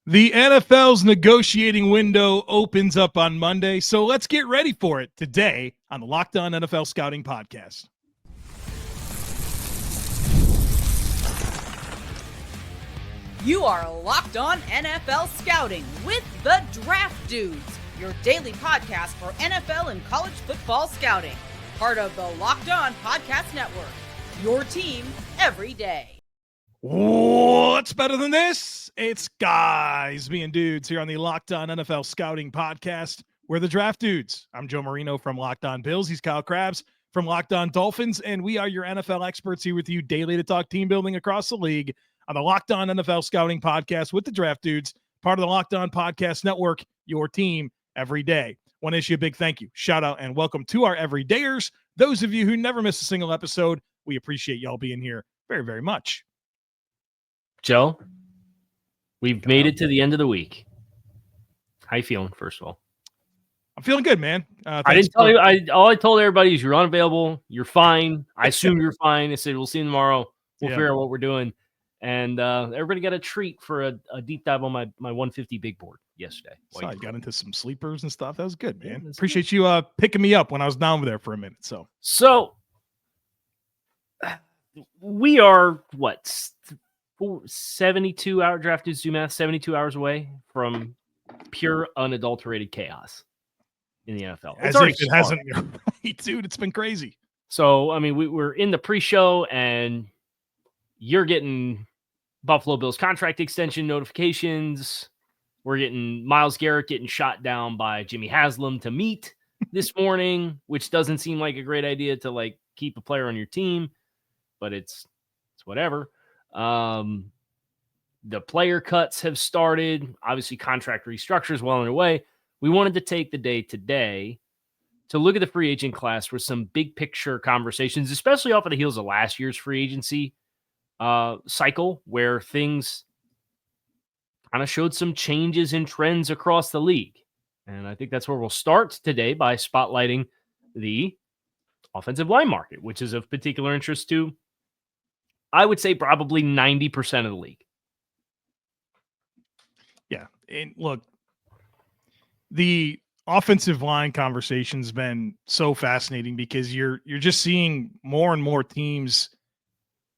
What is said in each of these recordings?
The NFL's negotiating window opens up on Monday, so let's get ready for it today on the Locked On NFL Scouting Podcast. You are Locked On NFL Scouting with the Draft Dudes, your daily podcast for NFL and college football scouting. Part of the Locked On Podcast Network, your team every day. What's better than this? It's guys being dudes here on the Locked On NFL Scouting Podcast. We're the Draft Dudes. I'm Joe Marino from Locked On Bills. He's Kyle Crabbs from Locked On Dolphins, and we are your NFL experts here with you daily to talk team building across the league on the Locked On NFL Scouting Podcast with the Draft Dudes, part of the Locked On Podcast Network, your team every day. Want to issue a big thank you, shout out, and welcome to our everydayers. Those of you who never miss a single episode, we appreciate y'all being here very, very much. Joe, we've made it to the end of the week. How you feeling, first of all? I'm feeling good, man. I didn't tell you. All I told everybody is you're unavailable. You're fine. I assume you're fine. I said, we'll see you tomorrow. We'll figure out what we're doing. And everybody got a treat for a deep dive on my 150 big board yesterday. So I got into some sleepers and stuff. That was good, man. Yeah, appreciate you picking me up when I was down there for a minute. So we are, 72-hour Draft Dudes do math, 72 hours away from pure unadulterated chaos in the NFL. As if it hasn't, dude, it's been crazy. So, I mean, we're in the pre-show and you're getting Buffalo Bills contract extension notifications. We're getting Myles Garrett getting shot down by Jimmy Haslam to meet this morning, which doesn't seem like a great idea to keep a player on your team, but it's whatever. The player cuts have started. Obviously, contract restructure is well underway. We wanted to take the day today to look at the free agent class with some big picture conversations, especially off of the heels of last year's free agency cycle, where things kind of showed some changes in trends across the league. And I think that's where we'll start today by spotlighting the offensive line market, which is of particular interest to, I would say, probably 90% of the league. Yeah. And look, the offensive line conversation's been so fascinating because you're just seeing more and more teams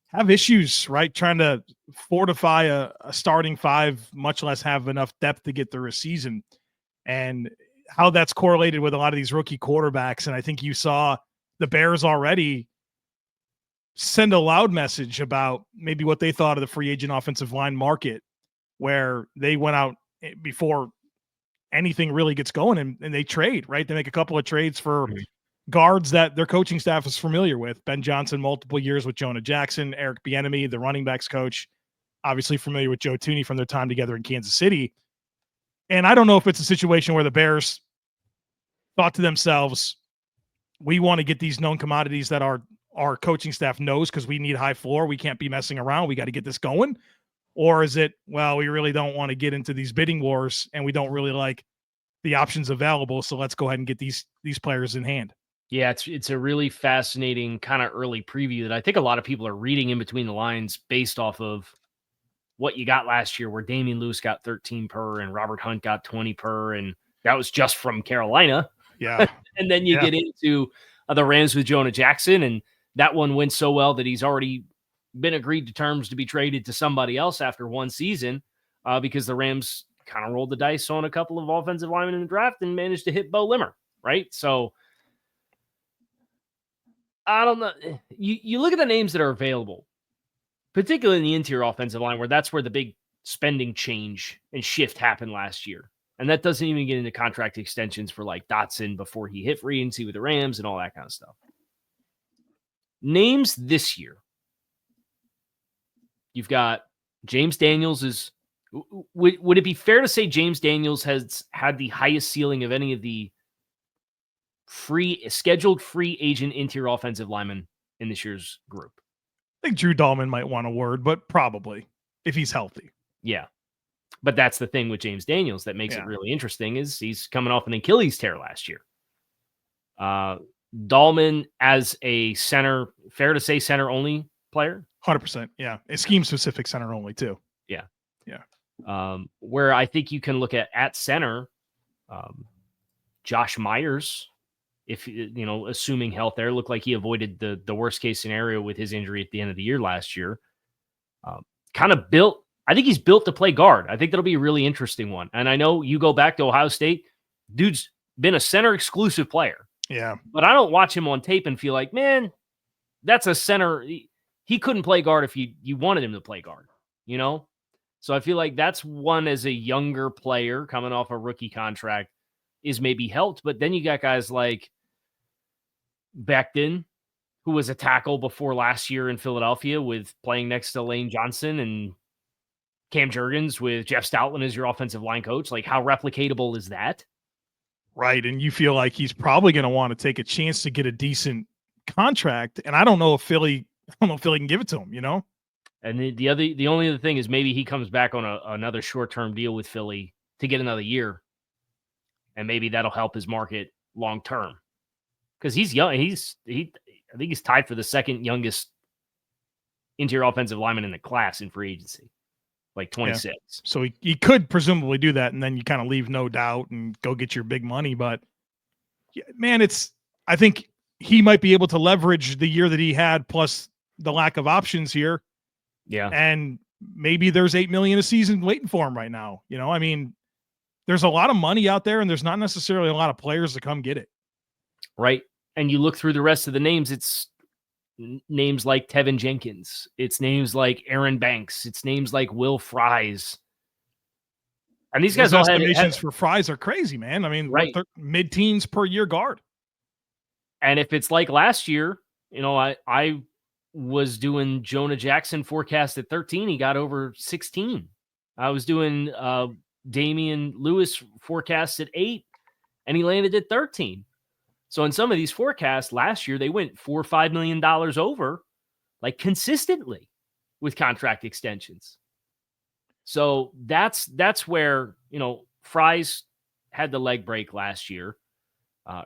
have issues, right? Trying to fortify a starting five, much less have enough depth to get through a season, and how that's correlated with a lot of these rookie quarterbacks. And I think you saw the Bears already send a loud message about maybe what they thought of the free agent offensive line market, where they went out before anything really gets going and they trade, right? They make a couple of trades for guards that their coaching staff is familiar with. Ben Johnson, multiple years with Jonah Jackson, Eric Bieniemy, the running backs coach, obviously familiar with Joe Thuney from their time together in Kansas City. And I don't know if it's a situation where the Bears thought to themselves, we want to get these known commodities that our coaching staff knows because we need high floor. We can't be messing around. We got to get this going. Or is it, well, we really don't want to get into these bidding wars and we don't really like the options available, so let's go ahead and get these players in hand. Yeah, it's a really fascinating kind of early preview that I think a lot of people are reading in between the lines based off of what you got last year, where Damian Lewis got 13 per and Robert Hunt got 20 per, and that was just from Carolina. Yeah. And then you get into the Rams with Jonah Jackson, and that one went so well that he's already been agreed to terms to be traded to somebody else after one season because the Rams kind of rolled the dice on a couple of offensive linemen in the draft and managed to hit Bo Limmer, right? So I don't know. You look at the names that are available, particularly in the interior offensive line, where that's where the big spending change and shift happened last year. And that doesn't even get into contract extensions for Dotson before he hit free agency with the Rams and all that kind of stuff. Names this year. You've got James Daniels would it be fair to say James Daniels has had the highest ceiling of any of the scheduled free agent interior offensive linemen in this year's group? I think Drew Dahlman might want a word, but probably if he's healthy. Yeah. But that's the thing with James Daniels that makes it really interesting is he's coming off an Achilles tear last year. Dahlman as a center, fair to say center only player? 100%. Yeah. A scheme specific center only too. Yeah. Yeah. Where I think you can look at center, Josh Myers, if assuming health there, looked like he avoided the worst case scenario with his injury at the end of the year last year. Kind of built. I think he's built to play guard. I think that'll be a really interesting one. And I know you go back to Ohio State, dude's been a center exclusive player. Yeah. But I don't watch him on tape and feel like, man, that's a center. He couldn't play guard if you wanted him to play guard, So I feel like that's one as a younger player coming off a rookie contract is maybe helped. But then you got guys like Becton, who was a tackle before last year in Philadelphia with playing next to Lane Johnson, and Cam Jurgens with Jeff Stoutland as your offensive line coach. Like, how replicatable is that? Right. And you feel like he's probably going to want to take a chance to get a decent contract. And I don't know if Philly can give it to him, And the only other thing is maybe he comes back on another short-term deal with Philly to get another year. And maybe that'll help his market long-term. Because he's young. I think he's tied for the second youngest interior offensive lineman in the class in free agency. Like 26. Yeah. So he could presumably do that, and then you kind of leave no doubt and go get your big money. But, man, I think he might be able to leverage the year that he had plus the lack of options here. Yeah. And maybe there's $8 million a season waiting for him right now. I mean, there's a lot of money out there, and there's not necessarily a lot of players to come get it. Right. And you look through the rest of the names, it's names like Tevin Jenkins. It's names like Aaron Banks. It's names like Will Fries. And these guys all estimations for Fries are crazy, man. I mean, right. Mid-teens per year guard. And if it's like last year, I was doing Jonah Jackson forecast at 13. He got over 16. I was doing Damian Lewis forecast at 8, and he landed at 13. So in some of these forecasts last year, they went $4 or $5 million over, like consistently with contract extensions. So that's where, Fries had the leg break last year.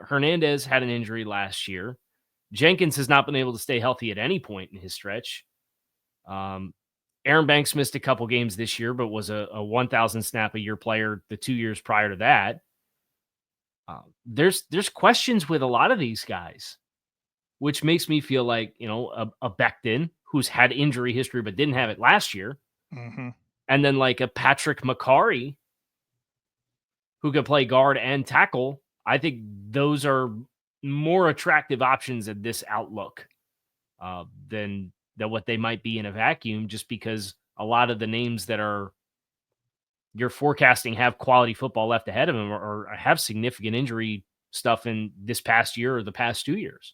Hernandez had an injury last year. Jenkins has not been able to stay healthy at any point in his stretch. Aaron Banks missed a couple games this year, but was a 1,000 snap a year player the 2 years prior to that. There's questions with a lot of these guys, which makes me feel like, a Becton who's had injury history but didn't have it last year. Mm-hmm. And then like a Patrick Makari who could play guard and tackle. I think those are more attractive options at this outlook than what they might be in a vacuum, just because a lot of the names that you're forecasting have quality football left ahead of them or have significant injury stuff in this past year or the past 2 years.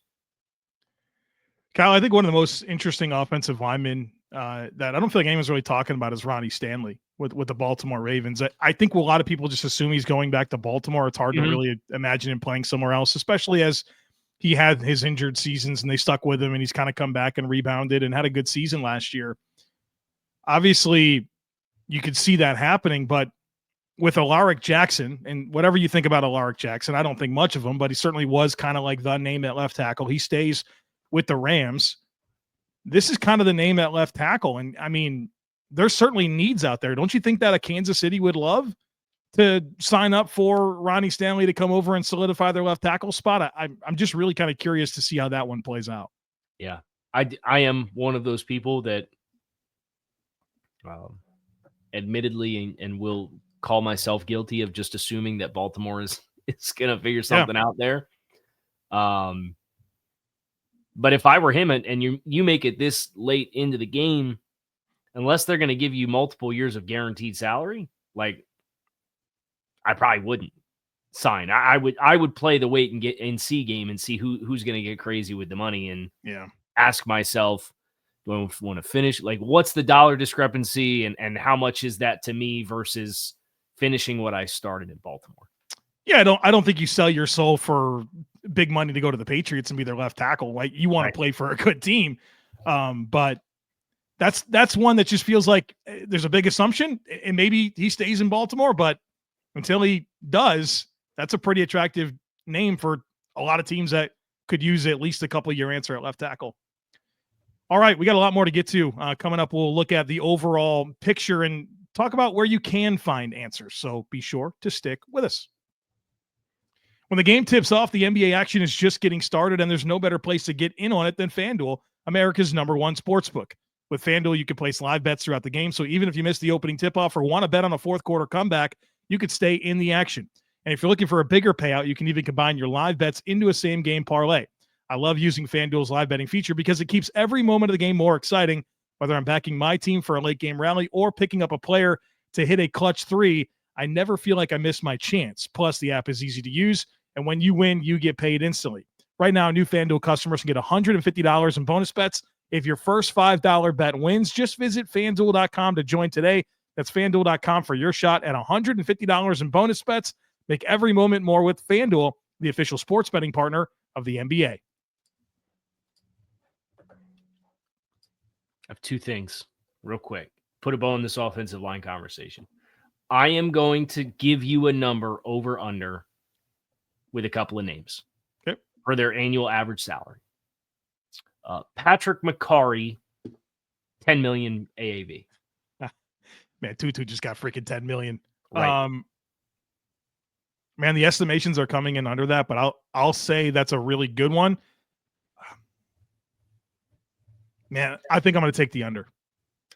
Kyle, I think one of the most interesting offensive linemen that I don't feel like anyone's really talking about is Ronnie Stanley with the Baltimore Ravens. I think a lot of people just assume he's going back to Baltimore. It's hard to really imagine him playing somewhere else, especially as he had his injured seasons and they stuck with him and he's kind of come back and rebounded and had a good season last year. Obviously, you could see that happening, but with Alaric Jackson, and whatever you think about Alaric Jackson, I don't think much of him, but he certainly was kind of like the name at left tackle. He stays with the Rams. This is kind of the name at left tackle. And I mean, there's certainly needs out there. Don't you think that a Kansas City would love to sign up for Ronnie Stanley to come over and solidify their left tackle spot? I'm just really kind of curious to see how that one plays out. Yeah. I am one of those people that admittedly and will call myself guilty of just assuming that Baltimore is going to figure something out there. But if I were him and you make it this late into the game, unless they're going to give you multiple years of guaranteed salary, like I probably wouldn't sign. I would play the wait and see game and see who's going to get crazy with the money and ask myself, do I want to finish? Like, what's the dollar discrepancy and how much is that to me versus finishing what I started in Baltimore? Yeah, I don't think you sell your soul for big money to go to the Patriots and be their left tackle. Right? You want to play for a good team. But that's one that just feels like there's a big assumption, and maybe he stays in Baltimore, but until he does, that's a pretty attractive name for a lot of teams that could use at least a couple year answer at left tackle. All right, we got a lot more to get to. Coming up, we'll look at the overall picture and talk about where you can find answers. So be sure to stick with us. When the game tips off, the NBA action is just getting started, and there's no better place to get in on it than FanDuel, America's #1 sportsbook. With FanDuel, you can place live bets throughout the game, so even if you miss the opening tip-off or want to bet on a fourth quarter comeback, you could stay in the action. And if you're looking for a bigger payout, you can even combine your live bets into a same-game parlay. I love using FanDuel's live betting feature because it keeps every moment of the game more exciting, whether I'm backing my team for a late-game rally or picking up a player to hit a clutch three. I never feel like I missed my chance. Plus, the app is easy to use, and when you win, you get paid instantly. Right now, new FanDuel customers can get $150 in bonus bets if your first $5 bet wins. Just visit FanDuel.com to join today. That's FanDuel.com for your shot at $150 in bonus bets. Make every moment more with FanDuel, the official sports betting partner of the NBA. I have two things real quick. Put a bow in this offensive line conversation. I am going to give you a number over under with a couple of names for their annual average salary. Patrick Makari, $10 million AAV. Man, Tutu just got freaking $10 million. Right. Man, the estimations are coming in under that, but I'll say that's a really good one. Man, I think I'm going to take the under.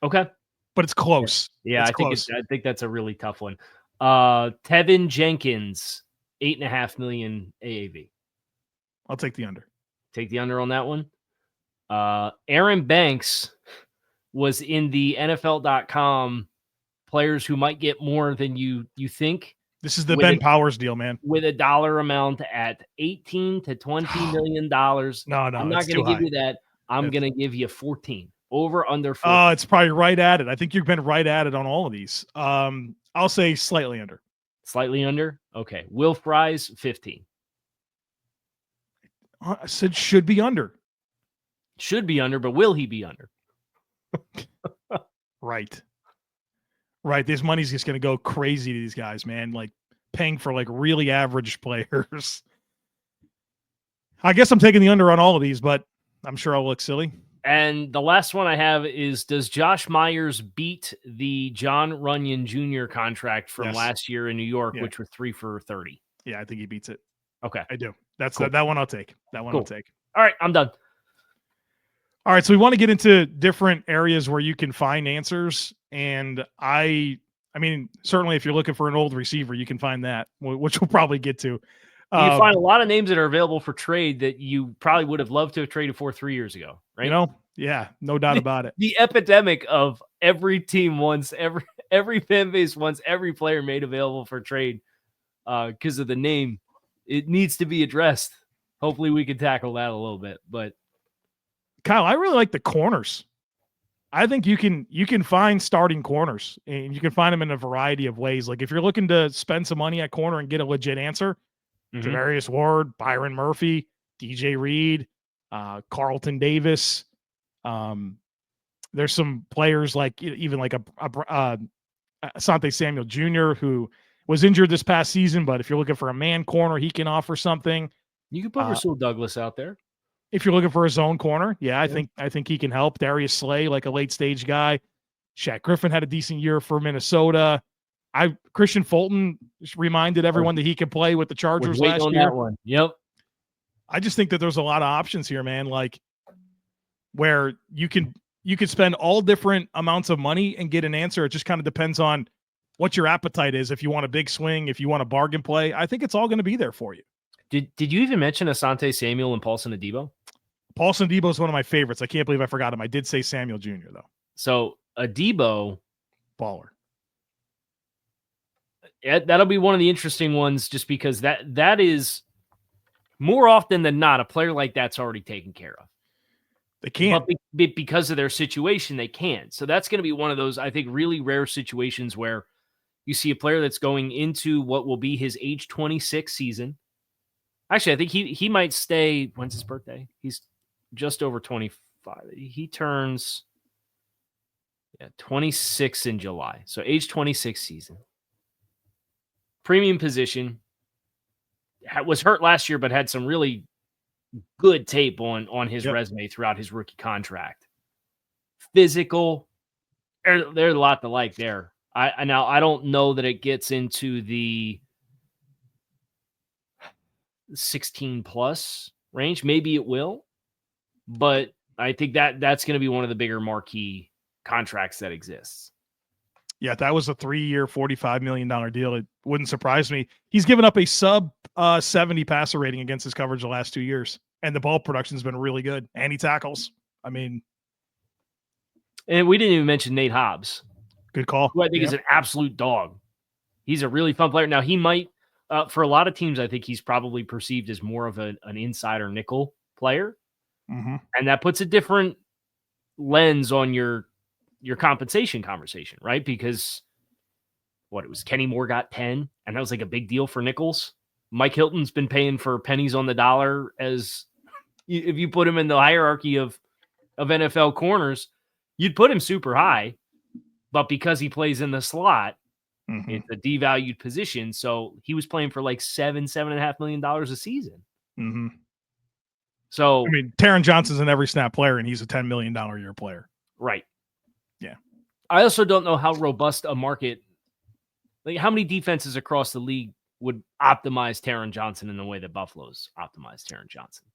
Okay. But it's close. Yeah, it's I think that's a really tough one. Tevin Jenkins, $8.5 million AAV. I'll take the under. Take the under on that one. Aaron Banks was in the NFL.com players who might get more than you think. This is the Ben Powers deal, man. With a dollar amount at $18 to $20 million. No, I'm not going to give you that. I'm going to give you 14. Over, under 14. Oh, it's probably right at it. I think you've been right at it on all of these. I'll say slightly under. Slightly under? Okay. Will Fries, 15. I said should be under. Should be under, but will he be under? Right. This money's just going to go crazy to these guys, man. Like paying for like really average players. I guess I'm taking the under on all of these, but I'm sure I'll look silly. And the last one I have is, does Josh Myers beat the John Runyon Jr. contract from last year in New York, which were 3 for $30? Yeah, I think he beats it. Okay. I do. That's cool. That one I'll take. I'll take. All right, I'm done. All right, so we want to get into different areas where you can find answers. And I mean, certainly if you're looking for an old receiver, you can find that, which we'll probably get to. You find a lot of names that are available for trade that you probably would have loved to have traded for 3 years ago, right? You know, yeah, no doubt about it. The epidemic of every team wants, every fan base wants every player made available for trade because of the name. It needs to be addressed. Hopefully we can tackle that a little bit. But Kyle, I really like the corners. I think you can find starting corners, and you can find them in a variety of ways. Like if you're looking to spend some money at corner and get a legit answer, Javarius Ward, Byron Murphy, DJ Reed, Carlton Davis. There's some players like even like Asante Samuel Jr., who was injured this past season, but if you're looking for a man corner, he can offer something. You can put Rasul Douglas out there. If you're looking for a zone corner, I think he can help. Darius Slay, like a late stage guy. Shaq Griffin had a decent year for Minnesota. Christian Fulton reminded everyone that he could play with the Chargers last year. That one. Yep. I just think that there's a lot of options here, man. Like where you could spend all different amounts of money and get an answer. It just kind of depends on what your appetite is. If you want a big swing, if you want a bargain play, I think it's all going to be there for you. Did you even mention Asante Samuel and Paulson Adebo? Paulson Adebo is one of my favorites. I can't believe I forgot him. I did say Samuel Jr. though. So Adebo, baller. That'll be one of the interesting ones, just because that is more often than not a player like that's already taken care of. They can't, but because of their situation, they can. So that's going to be one of those, I think, really rare situations where you see a player that's going into what will be his age 26 season. Actually, I think he might stay. When's his birthday? He's just over 25. He turns 26 in July. So age 26 season. Premium position. Was hurt last year, but had some really good tape on his resume throughout his rookie contract. Physical. There's a lot to like there. I don't know that it gets into the 16 plus range. Maybe it will, but I think that's going to be one of the bigger marquee contracts that exists. Yeah, that was a 3-year, $45 million deal. It wouldn't surprise me. He's given up a sub 70 passer rating against his coverage the last 2 years, and the ball production's been really good. And he tackles. I mean, and we didn't even mention Nate Hobbs. Good call. Who I think is an absolute dog. He's a really fun player. Now, he might, for a lot of teams, I think he's probably perceived as more of an insider nickel player. Mm-hmm. And that puts a different lens on your compensation conversation, right? Because it was Kenny Moore got 10, and that was like a big deal for nickels. Mike Hilton's been paying for pennies on the dollar as if you put him in the hierarchy of NFL corners, you'd put him super high, but because he plays in the slot, it's a devalued position. So he was playing for like $7.5 million a season. Mm-hmm. So, I mean, Taron Johnson's an every snap player, and he's a $10 million a year player. Right. Yeah. I also don't know how robust a market, like how many defenses across the league would optimize Taron Johnson in the way that Buffalo's optimized Taron Johnson.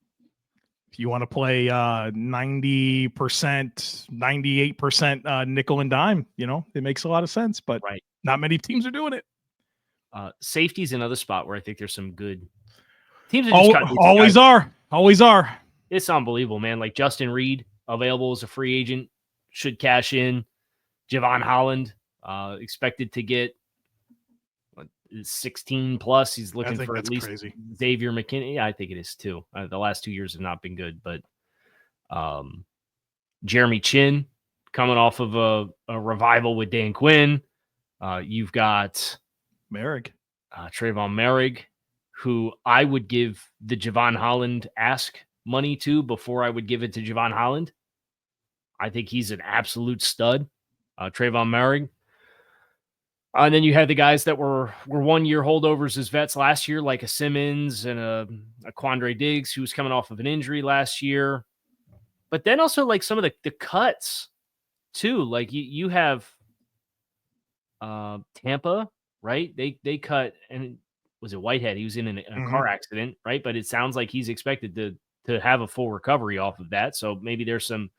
If you want to play 90%, 98% nickel and dime, it makes a lot of sense, but not many teams are doing it. Safety's another spot where I think there's some good teams. Always are. It's unbelievable, man. Like Justin Reed, available as a free agent, should cash in. Javon Holland, expected to get 16 plus. He's looking for at least crazy. Xavier McKinney. Yeah, I think it is too. The last 2 years have not been good, but Jeremy Chin coming off of a revival with Dan Quinn. You've got Merrick, Trayvon Merrick, who I would give the Javon Holland ask money to before I would give it to Javon Holland. I think he's an absolute stud. Trayvon Merrick. And then you had the guys that were 1 year holdovers as vets last year, like a Simmons and a Quandre Diggs, who was coming off of an injury last year. But then also like some of the cuts too. Like you have Tampa, right? They cut, and was it Whitehead? He was in a car accident, right? But it sounds like he's expected to have a full recovery off of that. So maybe there's some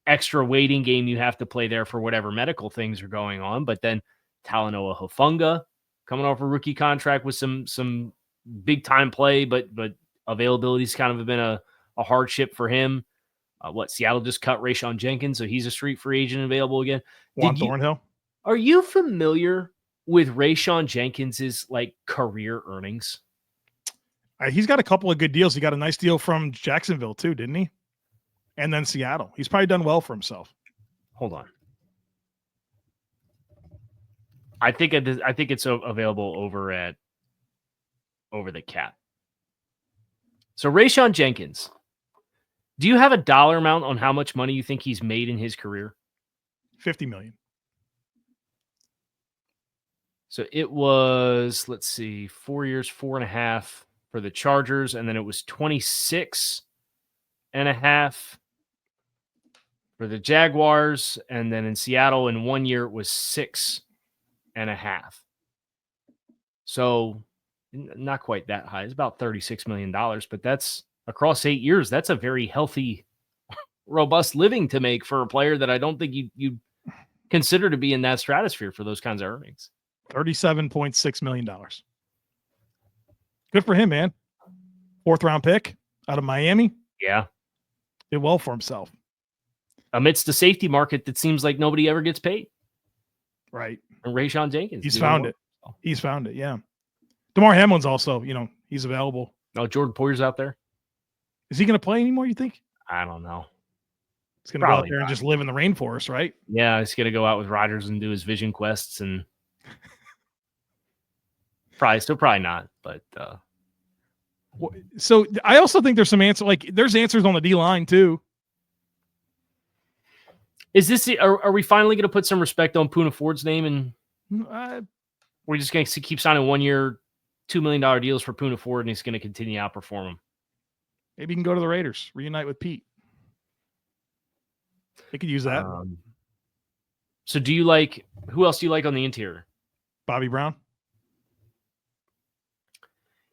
extra waiting game you have to play there for whatever medical things are going on. But then Talanoa Hufanga coming off a rookie contract with some big time play, but availability's kind of been a hardship for him. Seattle just cut Rayshon Jenkins, so he's a street free agent available again. Juan Thornhill. Are you familiar with Rayshon Jenkins's like career earnings? He's got a couple of good deals. He got a nice deal from Jacksonville too, didn't he? And then Seattle. He's probably done well for himself. Hold on. I think it's available over the cap. So Rayshon Jenkins, do you have a dollar amount on how much money you think he's made in his career? $50 million. So it was, let's see, 4 years, 4.5 for the Chargers, and then it was 26.5 for the Jaguars, and then in Seattle in 1 year it was 6.5. So not quite that high. It's about $36 million, but that's across 8 years. That's a very healthy, robust living to make for a player that I don't think you consider to be in that stratosphere for those kinds of earnings. $37.6 million. Good for him, man. 4th round pick out of Miami. Yeah. Did well for himself. Amidst the safety market that seems like nobody ever gets paid. Right. And Rayshon Jenkins. He's found it. He's found it, yeah. DeMar Hamlin's also, he's available. Oh, Jordan Poyer's out there. Is he going to play anymore, you think? I don't know. He's going to go out there and just live in the rainforest, right? Yeah, he's going to go out with Rodgers and do his vision quests and probably not, but so I also think there's some answer, like there's answers on the D line too. Is this are we finally going to put some respect on Poona Ford's name, and we're just going to keep signing 1 year, $2 million deals for Poona Ford, and he's going to continue to outperform him? Maybe he can go to the Raiders, reunite with Pete. They could use that. So who else do you like on the interior? Bobby Brown.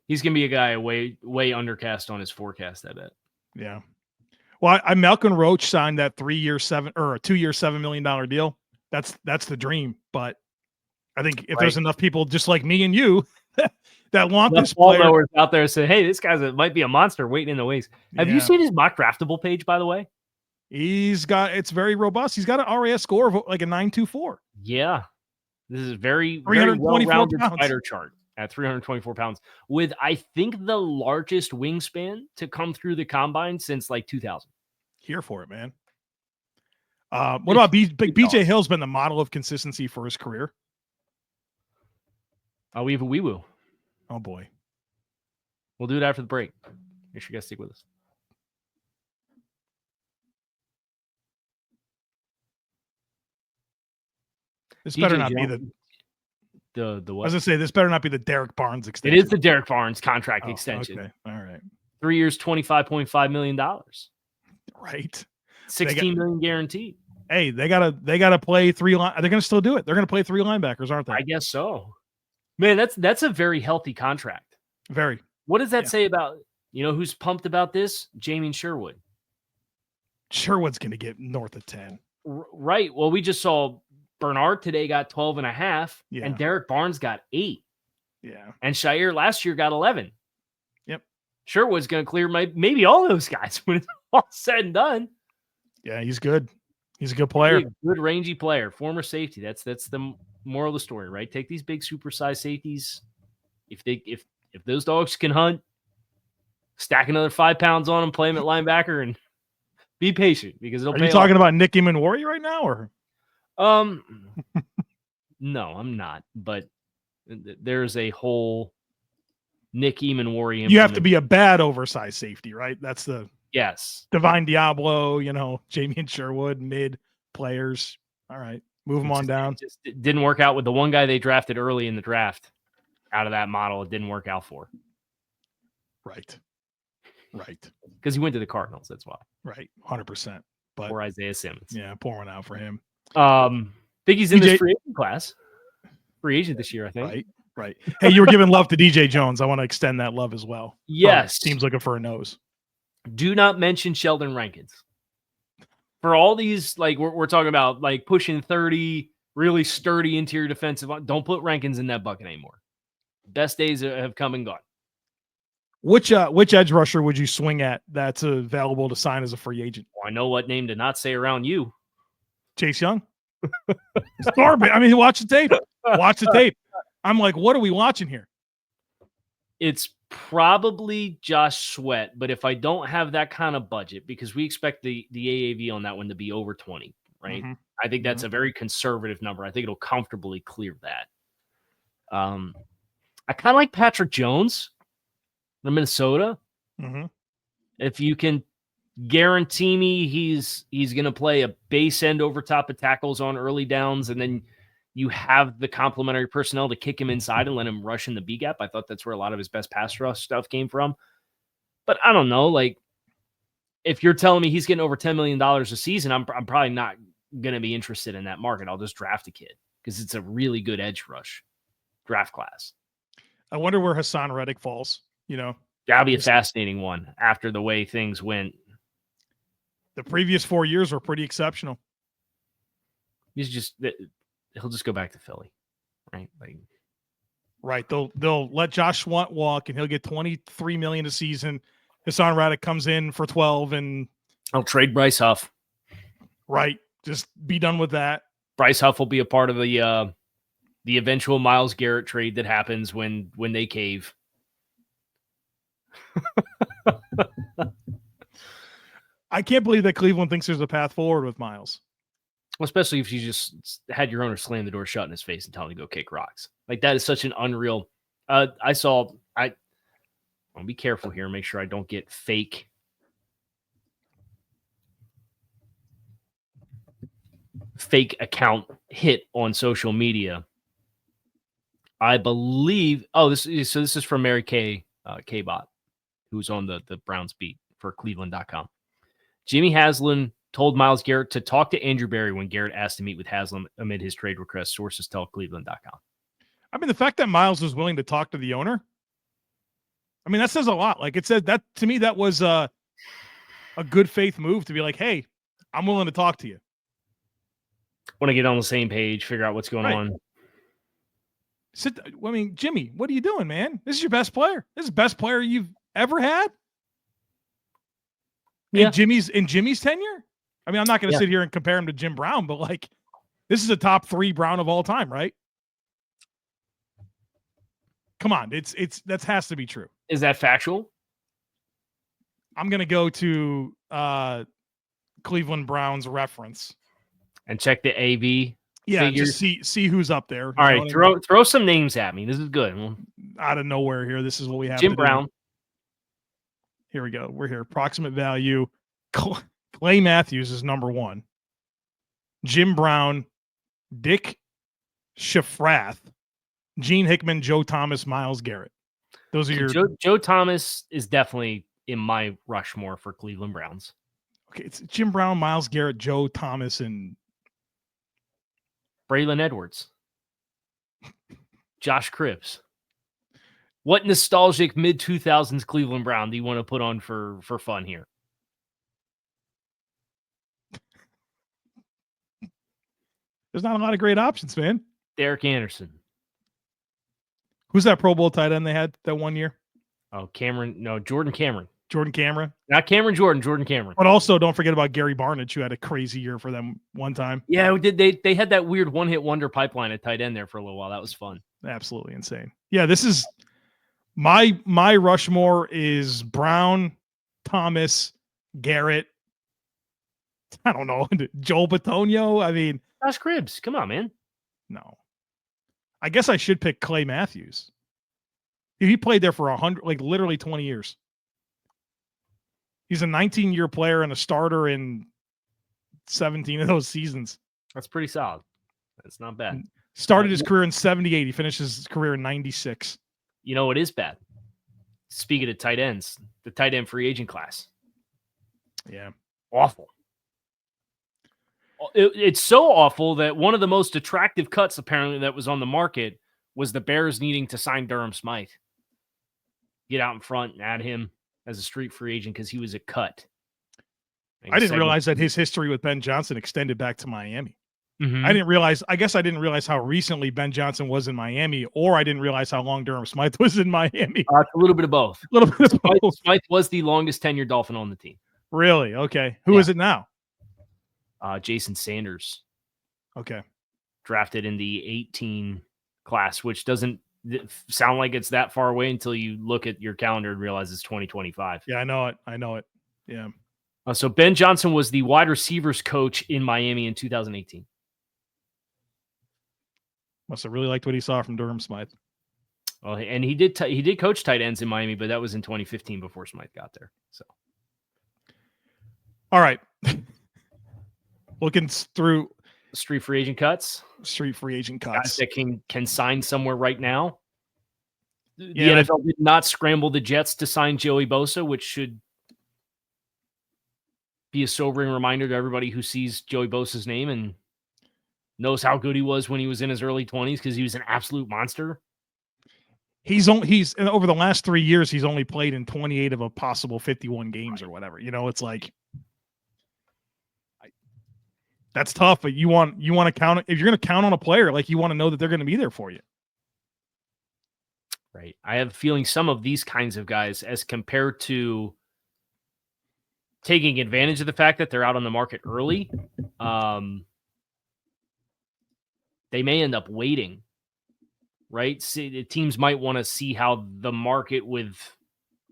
He's going to be a guy way undercast on his forecast, I bet. Yeah. Well, I Malcolm Roach signed that 2-year, $7 million deal. That's the dream. But I think if there's enough people just like me and you that want this player out there say, hey, this guy's might be a monster waiting in the wings. Have you seen his mock draftable page, by the way? It's very robust. He's got an RAS score of like a 924. Yeah. This is very well-rounded spider chart at 324 pounds with, I think, the largest wingspan to come through the combine since like 2000. Here for it, man. What about BJ Hill's been the model of consistency for his career? We have a wee-woo. Oh, boy. We'll do it after the break. Make sure you guys stick with us. This better not be the what? I was going to say, this better not be the Derek Barnes extension. It is the Derek Barnes contract extension. Okay. All right. 3 years, $25.5 million. Right. 16 million guaranteed. Hey, they gotta play three line. They're gonna still do it. They're gonna play three linebackers, aren't they? I guess so. Man, that's a very healthy contract. Very. What does that say about, who's pumped about this? Jamie Sherwood. Sherwood's gonna get north of 10. Right. Well, we just saw Bernard today got 12.5, and Derek Barnes got 8. Yeah. And Shire last year got 11. Yep. Sherwood's gonna clear maybe all those guys when it's all said and done. Yeah, he's good. He's a good player. Good rangy player, former safety. That's the moral of the story, right? Take these big supersized safeties. If those dogs can hunt, stack another 5 pounds on them, play them at linebacker, and be patient because it'll pay. Are you talking about Nick Imanwori right now, or? No, I'm not. But there's a whole Nick Imanwori. You have to be a bad oversized safety, right? That's the. Yes. Divine Diablo, Jamie and Sherwood, mid players. All right. Move them on down. It didn't work out with the one guy they drafted early in the draft out of that model. It didn't work out for. Right. Because he went to the Cardinals. That's why. Right. 100%. But or Isaiah Simmons. Yeah. Pour one out for him. Think he's in this free agent class. Free agent this year, I think. Right. Hey, you were giving love to DJ Jones. I want to extend that love as well. Yes. Team's looking for a nose. Do not mention Sheldon Rankins. For all these, we're talking about, pushing 30, really sturdy interior defensive. Don't put Rankins in that bucket anymore. Best days have come and gone. Which edge rusher would you swing at that's available to sign as a free agent? Well, I know what name to not say around you. Chase Young? It's garbage. I mean, watch the tape. Watch the tape. I'm like, what are we watching here? It's probably Josh Sweat, but if I don't have that kind of budget, because we expect the AAV on that one to be over 20, right? Mm-hmm. I think that's a very conservative number. I think it'll comfortably clear that. I kind of like Patrick Jones from Minnesota. Mm-hmm. If you can guarantee me he's going to play a base end over top of tackles on early downs, and then you have the complementary personnel to kick him inside and let him rush in the B gap. I thought that's where a lot of his best pass rush stuff came from. But I don't know. If you're telling me he's getting over $10 million a season, I'm probably not going to be interested in that market. I'll just draft a kid because it's a really good edge rush draft class. I wonder where Hassan Reddick falls. That'll be a fascinating one after the way things went. The previous 4 years were pretty exceptional. He'll just go back to Philly, right? Right. They'll let Josh Sweat walk, and he'll get $23 million a season. Hassan Reddick comes in for 12, and I'll trade Bryce Huff. Right. Just be done with that. Bryce Huff will be a part of the eventual Myles Garrett trade that happens when they cave. I can't believe that Cleveland thinks there's a path forward with Myles. Well, especially if you just had your owner slam the door shut in his face and tell him to go kick rocks. That is such an unreal. I'll be careful here. Make sure I don't get fake account hit on social media. I believe. This is from Mary Kay K-Bot, who's on the Browns beat for Cleveland.com. Jimmy Haslam told Myles Garrett to talk to Andrew Berry when Garrett asked to meet with Haslam amid his trade request, sources tell Cleveland.com. I mean, the fact that Myles was willing to talk to the owner, I mean, that says a lot. Like, it said that to me, that was a good faith move to be like, hey, I'm willing to talk to you. Want to get on the same page, figure out what's going on. I mean, Jimmy, what are you doing, man? This is your best player. This is the best player you've ever had. In Jimmy's tenure. I mean, I'm not going to sit here and compare him to Jim Brown, but like, this is a top 3 Brown of all time, right? Come on, that has to be true. Is that factual? I'm going to go to Cleveland Browns reference and check the AV. Yeah, figures. just see who's up there. All right, throw some names at me. This is good. Out of nowhere here. This is what we have. Jim Brown. Here we go. We're here. Approximate value. Clay Matthews is number 1. Jim Brown, Dick Shafrath, Gene Hickman, Joe Thomas, Myles Garrett. Those are your. Joe Thomas is definitely in my Rushmore for Cleveland Browns. Okay, it's Jim Brown, Myles Garrett, Joe Thomas, and Braylon Edwards, Josh Cribbs. What nostalgic mid-2000s Cleveland Brown do you want to put on for fun here? There's not a lot of great options, man. Derek Anderson. Who's that Pro Bowl tight end they had that one year? Oh, Jordan Cameron. Jordan Cameron. Not Cameron Jordan, Jordan Cameron. But also don't forget about Gary Barnidge, who had a crazy year for them one time. Yeah, they had that weird one-hit wonder pipeline at tight end there for a little while. That was fun. Absolutely insane. Yeah, this is my Rushmore is Brown, Thomas, Garrett. I don't know. Joel Bitonio. I mean, Josh Cribbs. Come on, man. No. I guess I should pick Clay Matthews. He played there for 100, like literally 20 years. He's a 19-year player and a starter in 17 of those seasons. That's pretty solid. That's not bad. Started his career in 78. He finished his career in 96. You know, it is bad. Speaking of tight ends, the tight end free agent class. Yeah. Awful. It's so awful that one of the most attractive cuts apparently that was on the market was the Bears needing to sign Durham Smythe. Get out in front and add him as a street free agent because he was a cut. I didn't realize that his history with Ben Johnson extended back to Miami. Mm-hmm. I guess I didn't realize how recently Ben Johnson was in Miami, or I didn't realize how long Durham Smythe was in Miami. It's a little bit of both. A little bit of both. Smythe was the longest tenured Dolphin on the team. Really? Okay. Who is it now? Jason Sanders. Okay. Drafted in the 18 class, which doesn't sound like it's that far away until you look at your calendar and realize it's 2025. Yeah, I know it. Yeah. So Ben Johnson was the wide receivers coach in Miami in 2018. Must have really liked what he saw from Durham Smythe. Well, and he did coach tight ends in Miami, but that was in 2015 before Smythe got there. So, all right. Looking through street free agent cuts. Guys that can sign somewhere right now. The Yeah, NFL did not scramble the Jets to sign Joey Bosa, which should be a sobering reminder to everybody who sees Joey Bosa's name and knows how good he was when he was in his early 20s because he was an absolute monster. He's over the last 3 years, he's only played in 28 of a possible 51 games or whatever. You know, it's like that's tough, but you want to count if you're going to count on a player, like you want to know that they're going to be there for you. Right. I have a feeling some of these kinds of guys, as compared to taking advantage of the fact that they're out on the market early, they may end up waiting. Right. See, the teams might want to see how the market with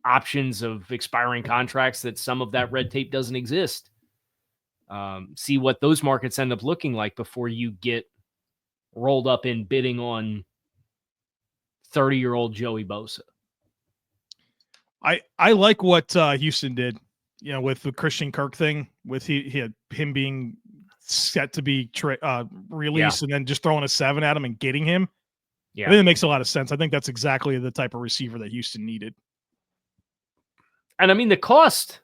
options of expiring contracts that some of that red tape doesn't exist. See what those markets end up looking like before you get rolled up in bidding on 30-year-old Joey Bosa. I like what Houston did, you know, with the Christian Kirk thing, with he had him being set to be released and then just throwing a 7 at him and getting him. Yeah, I think it makes a lot of sense. I think that's exactly the type of receiver that Houston needed. And I mean, the cost,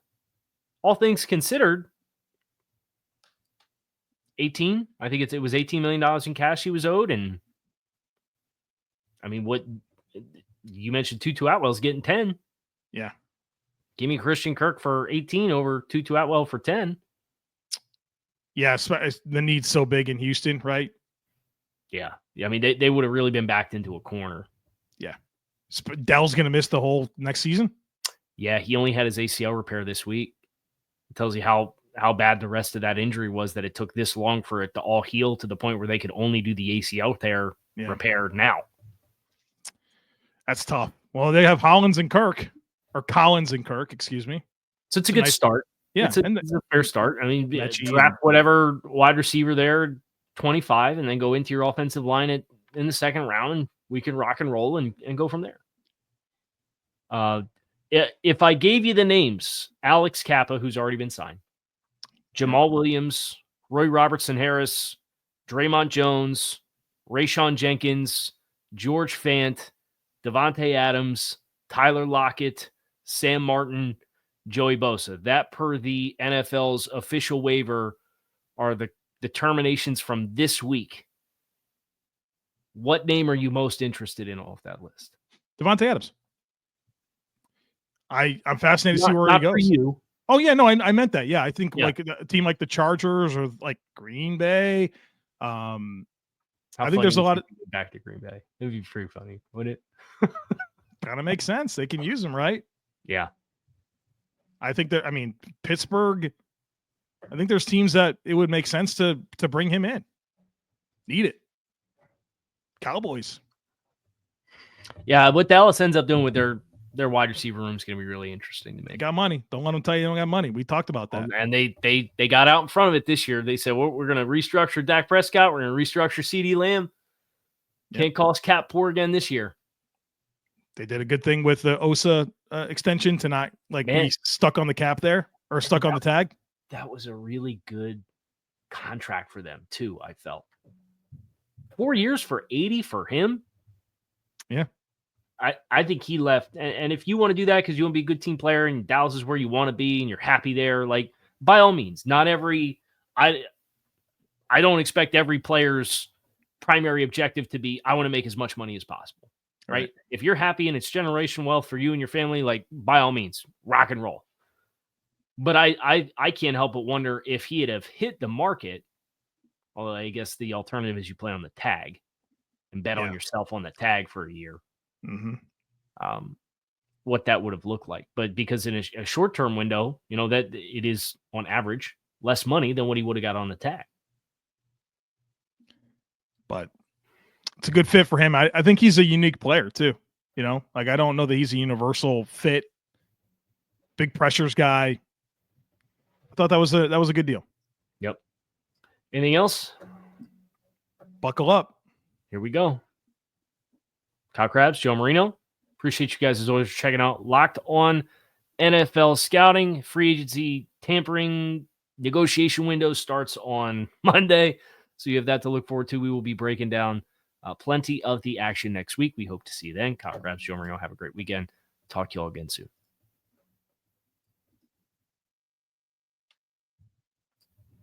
all things considered, 18. I think it was $18 million in cash he was owed. And I mean, what you mentioned, Tutu Atwell's getting 10. Yeah. Give me Christian Kirk for 18 over Tutu Atwell for 10. Yeah, the need's so big in Houston, right? Yeah. I mean, they would have really been backed into a corner. Yeah. Dell's going to miss the whole next season? Yeah, he only had his ACL repair this week. It tells you how bad the rest of that injury was, that it took this long for it to all heal to the point where they could only do the ACL tear repair now. That's tough. Well, they have Collins and Kirk, excuse me. So it's a good start. Yeah, it's a fair start. I mean, draft whatever wide receiver there, 25, and then go into your offensive line in the second round, and we can rock and roll and go from there. If I gave you the names, Alex Kappa, who's already been signed, Jamal Williams, Roy Robertson-Harris, Draymond Jones, Rayshon Jenkins, George Fant, Devonte Adams, Tyler Lockett, Sam Martin, Joey Bosa. That, per the NFL's official waiver, are the determinations from this week. What name are you most interested in off that list? Devonte Adams. I'm fascinated to see where he goes. For you. Oh yeah, no, I meant that. Yeah, I think like a team like the Chargers or like Green Bay. I think there's a lot of back to Green Bay. It would be pretty funny, wouldn't it? Kind of makes sense. They can use him, right? Yeah. I think that, Pittsburgh, I think there's teams that it would make sense to bring him in. Need it. Cowboys. Yeah, what Dallas ends up doing with their wide receiver room is going to be really interesting to me. They got money. Don't let them tell you they don't got money. We talked about that. And they got out in front of it this year. They said, well, we're going to restructure Dak Prescott. We're going to restructure CeeDee Lamb. Can't cost cap poor again this year. They did a good thing with the Osa extension to not be stuck on the cap there or stuck on the tag. That was a really good contract for them too, I felt. 4 years for 80 for him. Yeah. I think he left. And if you want to do that because you want to be a good team player and Dallas is where you want to be and you're happy there, like, by all means. Not every I don't expect every player's primary objective to be, I want to make as much money as possible. Right? If you're happy and it's generational wealth for you and your family, like, by all means, rock and roll. But I can't help but wonder if he had have hit the market. Although I guess the alternative is you play on the tag and bet on yourself on the tag for a year. Mm-hmm. What that would have looked like. But because in a short-term window, that it is on average less money than what he would have got on the tag. But it's a good fit for him. I think he's a unique player too. I don't know that he's a universal fit. Big pressures guy. I thought that was a good deal. Yep. Anything else? Buckle up. Here we go. Kyle Crabbs, Joe Marino. Appreciate you guys as always for checking out Locked On NFL Scouting. Free agency tampering negotiation window starts on Monday, so you have that to look forward to. We will be breaking down plenty of the action next week. We hope to see you then. Kyle Crabbs, Joe Marino. Have a great weekend. Talk to you all again soon.